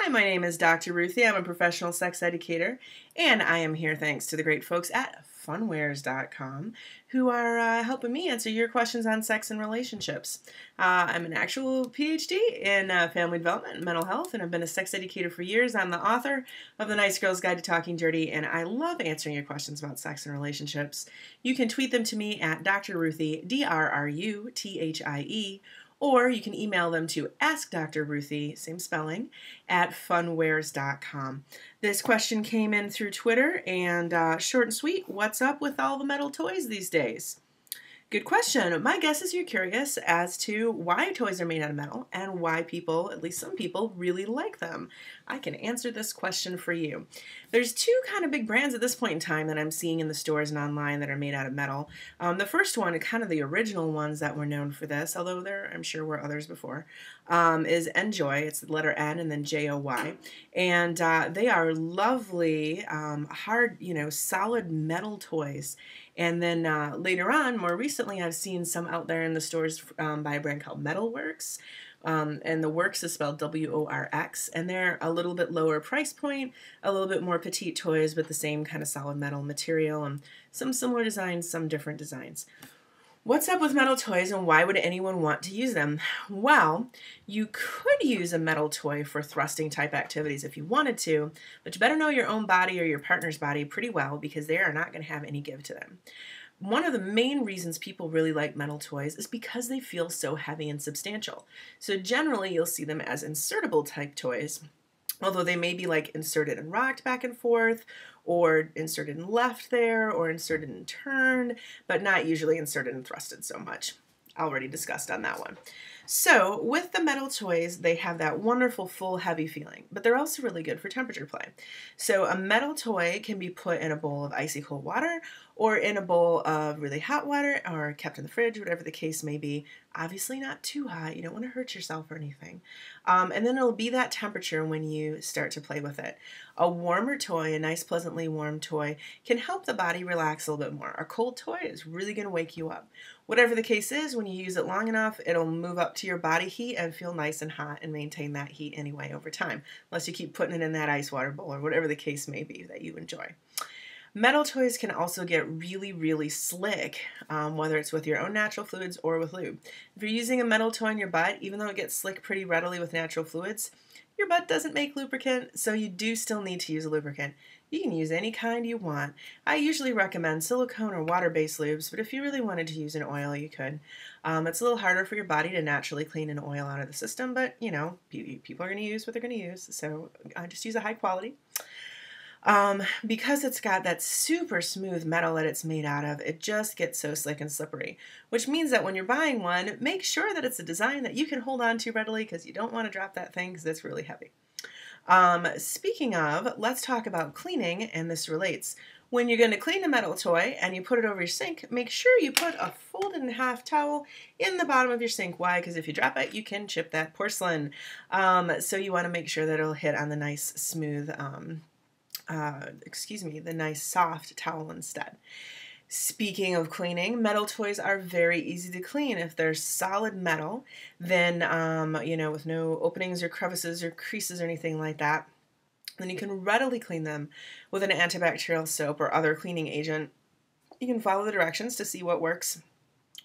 Hi, my name is Dr. Ruthie. I'm a professional sex educator, and I am here thanks to the great folks at funwares.com who are helping me answer your questions on sex and relationships. I'm an actual PhD in family development and mental health, and I've been a sex educator for years. I'm the author of The Nice Girl's Guide to Talking Dirty, and I love answering your questions about sex and relationships. You can tweet them to me at Dr. Ruthie, DrRuthie, or you can email them to AskDrRuthie, same spelling, at funwares.com. This question came in through Twitter, and short and sweet, what's up with all the metal toys these days? Good question. My guess is you're curious as to why toys are made out of metal and why people, at least some people, really like them. I can answer this question for you. There's two kind of big brands at this point in time that I'm seeing in the stores and online that are made out of metal. The first one, kind of the original ones that were known for this, although there I'm sure were others before, is Enjoy. It's the letter N and then J-O-Y. And they are lovely, hard, solid metal toys. And then later on, more recently, I've seen some out there in the stores by a brand called Metalworks. And the Works is spelled W-O-R-X, and they're a little bit lower price point, a little bit more petite toys, but the same kind of solid metal material, and some similar designs, some different designs. What's up with metal toys and why would anyone want to use them? Well, you could use a metal toy for thrusting type activities if you wanted to, but you better know your own body or your partner's body pretty well because they are not going to have any give to them. One of the main reasons people really like metal toys is because they feel so heavy and substantial. So generally you'll see them as insertable type toys, although they may be like inserted and rocked back and forth, or inserted and left there, or inserted and turned, but not usually inserted and thrusted so much. Already discussed on that one. So with the metal toys, they have that wonderful full heavy feeling, but they're also really good for temperature play. So a metal toy can be put in a bowl of icy cold water or in a bowl of really hot water or kept in the fridge, whatever the case may be. Obviously not too hot. You don't want to hurt yourself or anything. And then it'll be that temperature when you start to play with it. A warmer toy, a nice pleasantly warm toy, can help the body relax a little bit more. A cold toy is really going to wake you up. Whatever the case is, when you use it long enough, it'll move up to your body heat and feel nice and hot and maintain that heat anyway over time, unless you keep putting it in that ice water bowl or whatever the case may be that you enjoy. Metal toys can also get really, really slick, whether it's with your own natural fluids or with lube. If you're using a metal toy in your butt, even though it gets slick pretty readily with natural fluids, your butt doesn't make lubricant, so you do still need to use a lubricant. You can use any kind you want. I usually recommend silicone or water-based lubes, but if you really wanted to use an oil, you could. It's a little harder for your body to naturally clean an oil out of the system, but, people are going to use what they're going to use, so just use a high quality. Because it's got that super smooth metal that it's made out of, it just gets so slick and slippery, which means that when you're buying one, make sure that it's a design that you can hold on to readily because you don't want to drop that thing because it's really heavy. Speaking of, let's talk about cleaning, and this relates. When you're going to clean a metal toy and you put it over your sink, make sure you put a folded in half towel in the bottom of your sink. Why? Because if you drop it, you can chip that porcelain. So you want to make sure that it'll hit on the nice smooth the nice soft towel instead. Speaking of cleaning, metal toys are very easy to clean. If they're solid metal, then, with no openings or crevices or creases or anything like that, then you can readily clean them with an antibacterial soap or other cleaning agent. You can follow the directions to see what works.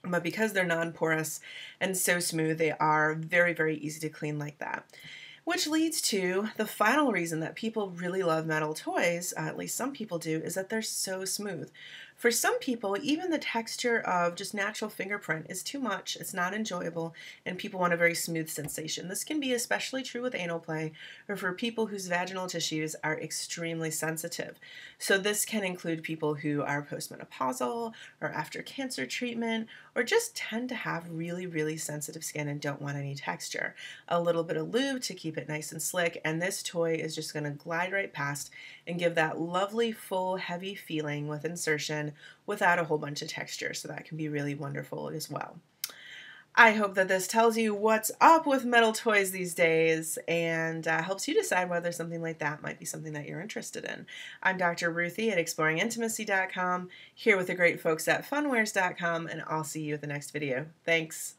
But because they're non-porous and so smooth, they are very, very easy to clean like that. Which leads to the final reason that people really love metal toys, at least some people do, is that they're so smooth. For some people, even the texture of just natural fingerprint is too much. It's not enjoyable, and people want a very smooth sensation. This can be especially true with anal play or for people whose vaginal tissues are extremely sensitive. So this can include people who are postmenopausal or after cancer treatment or just tend to have really, really sensitive skin and don't want any texture. A little bit of lube to keep it nice and slick, and this toy is just going to glide right past and give that lovely, full, heavy feeling with insertion without a whole bunch of texture, so that can be really wonderful as well. I hope that this tells you what's up with metal toys these days and helps you decide whether something like that might be something that you're interested in. I'm Dr. Ruthie at ExploringIntimacy.com, here with the great folks at Funwares.com, and I'll see you at the next video. Thanks.